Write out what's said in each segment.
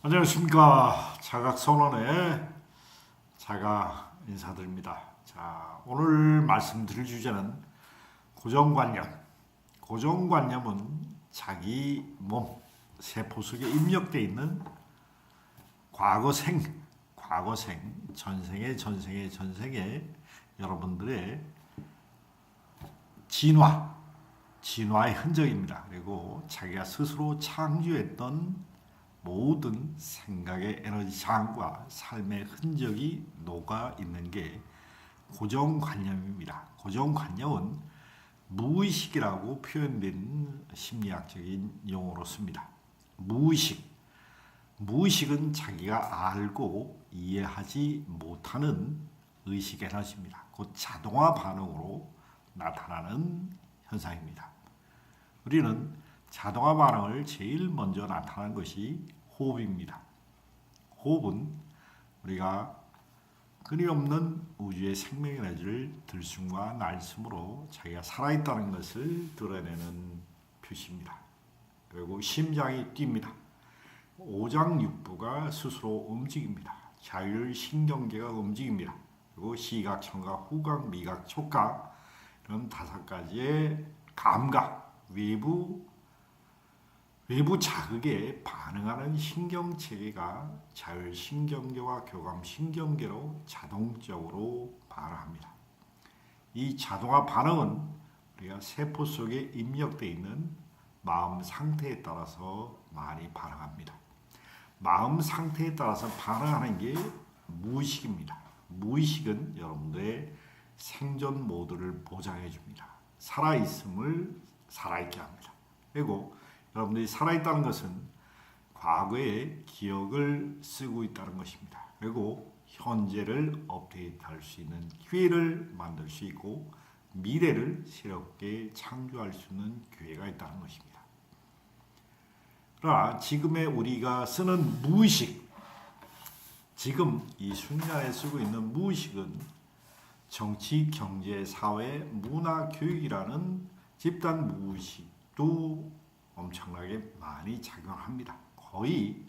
안녕하십니까. 자각선언의 자가 인사드립니다. 자, 오늘 말씀드릴 주제는 고정관념. 고정관념은 자기 몸, 세포 속에 입력되어 있는 과거생, 전생의 여러분들의 진화의 흔적입니다. 그리고 자기가 스스로 창조했던 모든 생각의 에너지 자원과 삶의 흔적이 녹아 있는 게 고정관념입니다. 고정관념은 무의식이라고 표현된 심리학적인 용어로 씁니다. 무의식은 자기가 알고 이해하지 못하는 의식 에너지입니다. 곧 자동화 반응으로 나타나는 현상입니다. 우리는 자동화 반응을 제일 먼저 나타난 것이 호흡입니다. 호흡은 우리가 끊임없는 우주의 생명 에너지를 들숨과 날숨으로 자기가 살아있다는 것을 드러내는 표시입니다. 그리고 심장이 뜁니다. 오장육부가 스스로 움직입니다. 자율신경계가 움직입니다. 그리고 시각, 청각, 후각, 미각, 촉각 이런 5가지의 감각, 외부 자극에 반응하는 신경체계가 자율신경계와 교감신경계로 자동적으로 반응합니다. 이 자동화 반응은 우리가 세포 속에 입력되어 있는 마음 상태에 따라서 많이 반응합니다. 마음 상태에 따라서 반응하는 게 무의식입니다. 무의식은 여러분들의 생존 모드를 보장해 줍니다. 살아있음을 살아있게 합니다. 그리고 여러분들이 살아있다는 것은 과거의 기억을 쓰고 있다는 것입니다. 그리고 현재를 업데이트할 수 있는 기회를 만들 수 있고 미래를 새롭게 창조할 수 있는 기회가 있다는 것입니다. 그러나 지금의 우리가 쓰는 무의식, 지금 이 순간에 쓰고 있는 무의식은 정치, 경제, 사회, 문화, 교육이라는 집단 무의식도 엄청나게 많이 작용합니다. 거의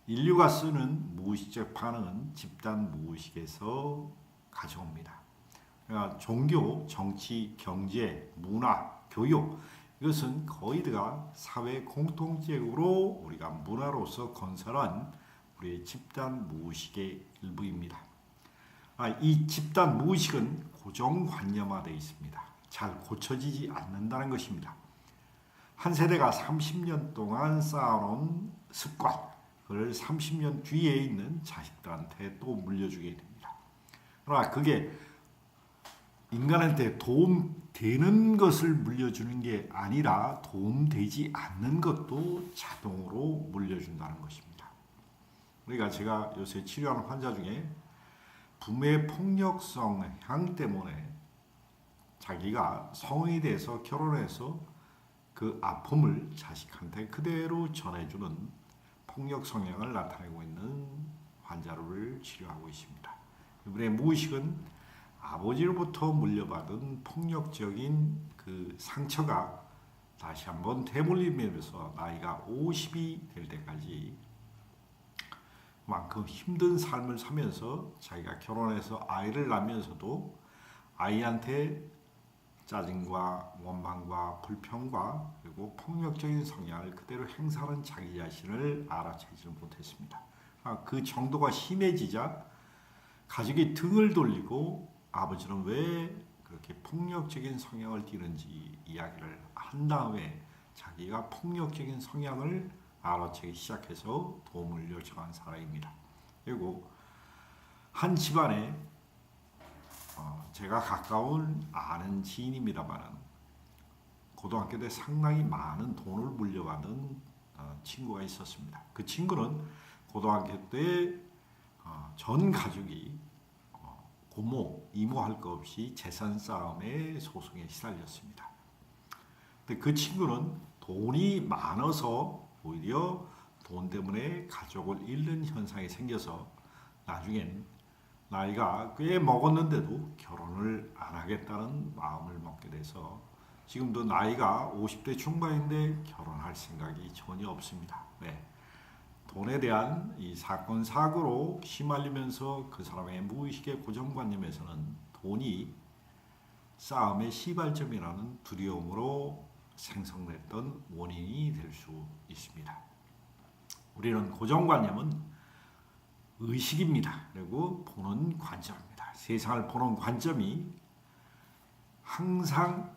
인류가 쓰는 무의식적 반응은 집단 무의식에서 가져옵니다. 그러니까 종교, 정치, 경제, 문화, 교육 이것은 거의 다 사회 공통적으로 우리가 문화로서 건설한 우리의 집단 무의식의 일부입니다. 이 집단 무의식은 고정관념화되어 있습니다. 잘 고쳐지지 않는다는 것입니다. 한 세대가 30년 동안 쌓아놓은 습관, 그걸 30년 뒤에 있는 자식들한테 또 물려주게 됩니다. 그러나 그게 인간한테 도움되는 것을 물려주는 게 아니라 도움되지 않는 것도 자동으로 물려준다는 것입니다. 그러니까 제가 요새 치료하는 환자 중에 부모의 폭력성 향 때문에 자기가 성인이 돼서 결혼해서 그 아픔을 자식한테 그대로 전해주는 폭력 성향을 나타내고 있는 환자를 치료하고 있습니다. 이분의 무의식은 아버지로부터 물려받은 폭력적인 그 상처가 다시 한번 되물리면서 나이가 50이 될 때까지 만큼 힘든 삶을 살면서 자기가 결혼해서 아이를 낳으면서도 아이한테 짜증과 원망과 불평과 그리고 폭력적인 성향을 그대로 행사하는 자기 자신을 알아채지 못했습니다. 그 정도가 심해지자 가족이 등을 돌리고 아버지는 왜 그렇게 폭력적인 성향을 띠는지 이야기를 한 다음에 자기가 폭력적인 성향을 알아채기 시작해서 도움을 요청한 사람입니다. 그리고 한 집안에 제가 가까운 아는 지인입니다만 고등학교 때 상당히 많은 돈을 물려받은 친구가 있었습니다. 그 친구는 고등학교 때 전 가족이 고모, 이모 할 것 없이 재산 싸움의 소송에 시달렸습니다. 근데 그 친구는 돈이 많아서 오히려 돈 때문에 가족을 잃는 현상이 생겨서 나중엔 나이가 꽤 먹었는데도 결혼을 안 하겠다는 마음을 먹게 돼서 지금도 나이가 50대 중반인데 결혼할 생각이 전혀 없습니다. 왜? 돈에 대한 이 사건 사고로 휘말리면서 그 사람의 무의식의 고정관념에서는 돈이 싸움의 시발점이라는 두려움으로 생성됐던 원인이 될 수 있습니다. 우리는 고정관념은 의식입니다. 그리고 보는 관점입니다. 세상을 보는 관점이 항상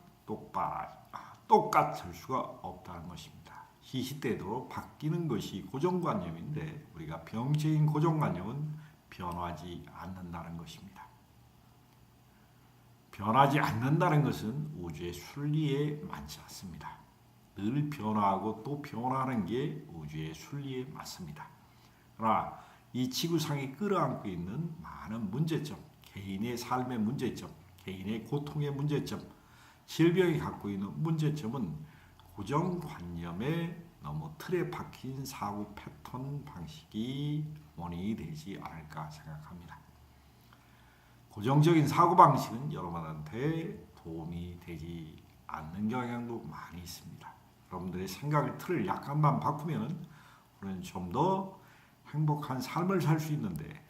똑같을 수가 없다는 것입니다. 시시때때로 바뀌는 것이 고정관념인데 우리가 병적인 고정관념은 변하지 않는다는 것입니다. 변하지 않는다는 것은 우주의 순리에 맞지 않습니다. 늘 변화하고 또 변화하는 게 우주의 순리에 맞습니다. 그러나 이 지구상에 끌어안고 있는 많은 문제점, 개인의 삶의 문제점, 개인의 고통의 문제점, 질병이 갖고 있는 문제점은 고정관념에 너무 틀에 박힌 사고 패턴 방식이 원인이 되지 않을까 생각합니다. 고정적인 사고방식은 여러분한테 도움이 되지 않는 경향도 많이 있습니다. 여러분들의 생각의 틀을 약간만 바꾸면 우리는 좀 더 행복한 삶을 살 수 있는데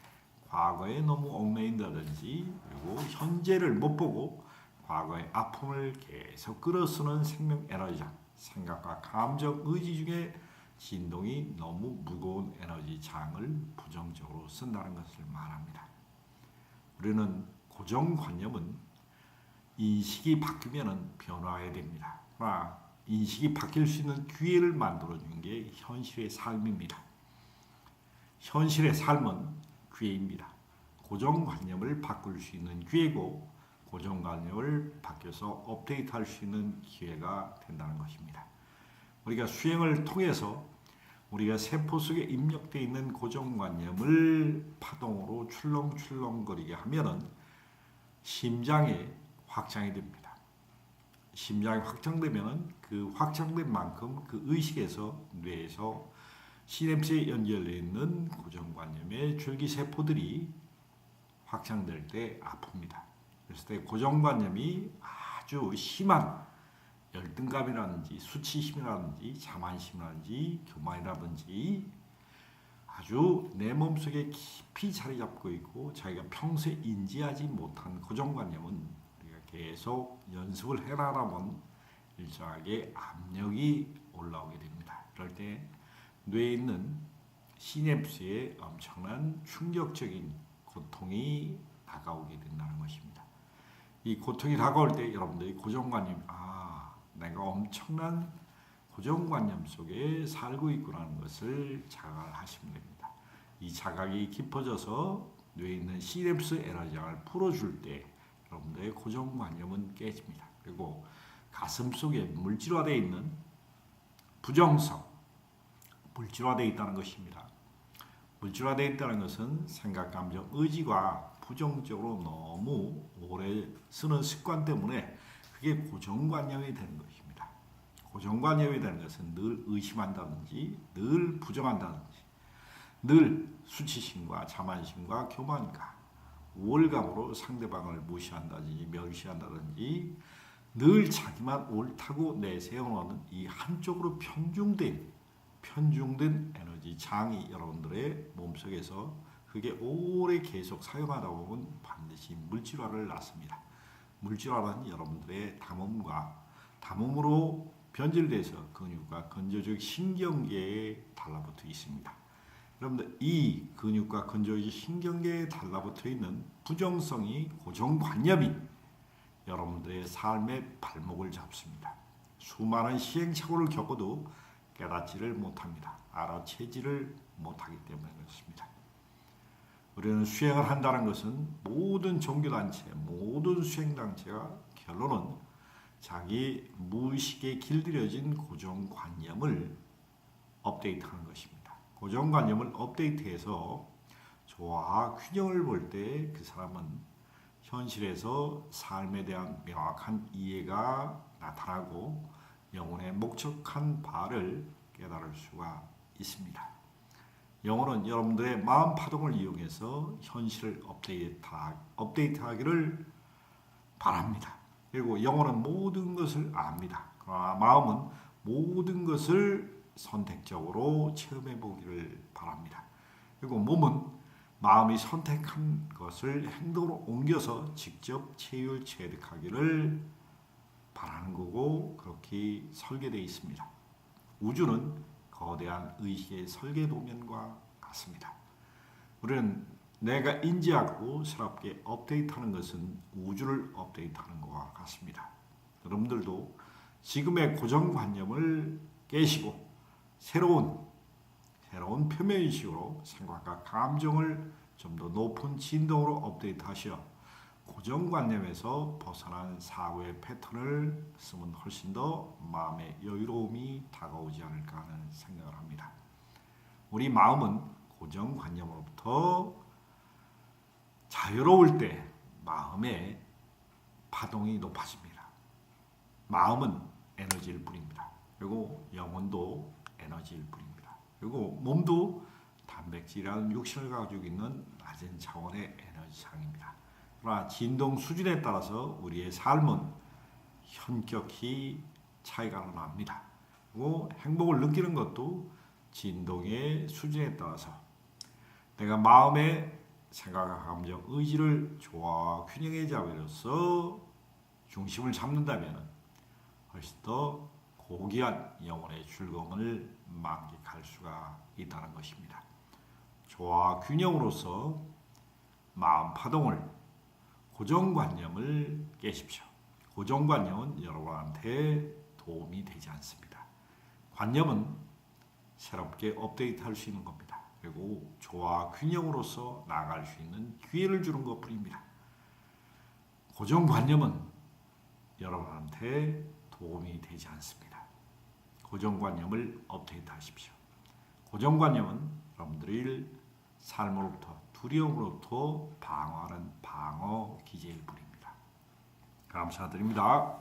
과거에 너무 얽매인다든지 그리고 현재를 못 보고 과거의 아픔을 계속 끌어쓰는 생명 에너지장, 생각과 감정, 의지 중에 진동이 너무 무거운 에너지 장을 부정적으로 쓴다는 것을 말합니다. 우리는 고정관념은 인식이 바뀌면 변화해야 됩니다. 그러나 인식이 바뀔 수 있는 기회를 만들어주는 게 현실의 삶입니다. 현실의 삶은 기회입니다. 고정관념을 바꿀 수 있는 기회고 고정관념을 바뀌어서 업데이트할 수 있는 기회가 된다는 것입니다. 우리가 수행을 통해서 우리가 세포 속에 입력되어 있는 고정관념을 파동으로 출렁출렁거리게 하면은 심장에 확장이 됩니다. 심장이 확장되면은 그 확장된 만큼 그 의식에서 뇌에서 시냅스에 연결되어 있는 고정관념의 줄기세포들이 확장될 때 아픕니다. 그랬을 때 고정관념이 아주 심한 열등감이라든지 수치심이라든지 자만심이라든지 교만이라든지 아주 내 몸속에 깊이 자리 잡고 있고 자기가 평소에 인지하지 못한 고정관념은 우리가 계속 연습을 해나가면 일정하게 압력이 올라오게 됩니다. 그럴 때 뇌에 있는 시냅스에 엄청난 충격적인 고통이 다가오게 된다는 것입니다. 이 고통이 다가올 때 여러분들이 고정관념, 내가 엄청난 고정관념 속에 살고 있구나는 것을 자각을 하시면 됩니다. 이 자각이 깊어져서 뇌에 있는 시냅스 에너지를 풀어줄 때 여러분들의 고정관념은 깨집니다. 그리고 가슴 속에 물질화되어 있는 부정성, 물질화되어 있다는 것입니다. 물질화되어 있다는 것은 생각, 감정, 의지가 부정적으로 너무 오래 쓰는 습관 때문에 그게 고정관념이 되는 것입니다. 고정관념이 되는 것은 늘 의심한다든지 늘 부정한다든지 늘 수치심과 자만심과 교만과 우월감으로 상대방을 무시한다든지 멸시한다든지 늘 자기만 옳다고 내세우는 이 한쪽으로 편중된 에너지 장이 여러분들의 몸속에서 그게 오래 계속 사용하다 보면 반드시 물질화를 낳습니다. 물질화는 여러분들의 담음으로 변질돼서 근육과 건조적 신경계에 달라붙어 있습니다. 여러분들 이 근육과 건조적 신경계에 달라붙어 있는 부정성이 고정관념이 여러분들의 삶의 발목을 잡습니다. 수많은 시행착오를 겪어도 깨닫지를 못합니다. 알아채지를 못하기 때문에 그렇습니다. 우리는 수행을 한다는 것은 모든 종교단체, 모든 수행단체가 결론은 자기 무의식에 길들여진 고정관념을 업데이트하는 것입니다. 고정관념을 업데이트해서 조화와 균형을 볼 때 그 사람은 현실에서 삶에 대한 명확한 이해가 나타나고 영혼의 목적한 바를 깨달을 수가 있습니다. 영혼은 여러분들의 마음 파동을 이용해서 현실을 업데이트하기를 바랍니다. 그리고 영혼은 모든 것을 압니다. 그러나 마음은 모든 것을 선택적으로 체험해 보기를 바랍니다. 그리고 몸은 마음이 선택한 것을 행동으로 옮겨서 직접 체율 체득하기를 바라는 거고 그렇게 설계되어 있습니다. 우주는 거대한 의식의 설계 도면과 같습니다. 우리는 내가 인지하고 새롭게 업데이트하는 것은 우주를 업데이트하는 것과 같습니다. 여러분들도 지금의 고정관념을 깨시고 새로운 표면의식으로 생각과 감정을 좀 더 높은 진동으로 업데이트하시어 고정관념에서 벗어난 사고의 패턴을 쓰면 훨씬 더 마음의 여유로움이 다가오지 않을까 하는 생각을 합니다. 우리 마음은 고정관념으로부터 자유로울 때 마음의 파동이 높아집니다. 마음은 에너지일 뿐입니다. 그리고 영혼도 에너지일 뿐입니다. 그리고 몸도 단백질이라는 육신을 가지고 있는 낮은 차원의 에너지상입니다. 그러나 진동 수준에 따라서 우리의 삶은 현격히 차이가 납니다. 그리고 행복을 느끼는 것도 진동의 수준에 따라서 내가 마음의 생각과 감정, 의지를 조화 균형의 자세로서 중심을 잡는다면 훨씬 더 고귀한 영혼의 즐거움을 만끽할 수가 있다는 것입니다. 조화 균형으로서 마음 파동을 고정관념을 깨십시오. 고정관념은 여러분한테 도움이 되지 않습니다. 관념은 새롭게 업데이트할 수 있는 겁니다. 그리고 조화 균형으로서 나아갈 수 있는 기회를 주는 것뿐입니다. 고정관념은 여러분한테 도움이 되지 않습니다. 고정관념을 업데이트하십시오. 고정관념은 여러분들의 삶으로부터 두려움으로부터 방어하는 방어 기제일 뿐입니다. 감사드립니다.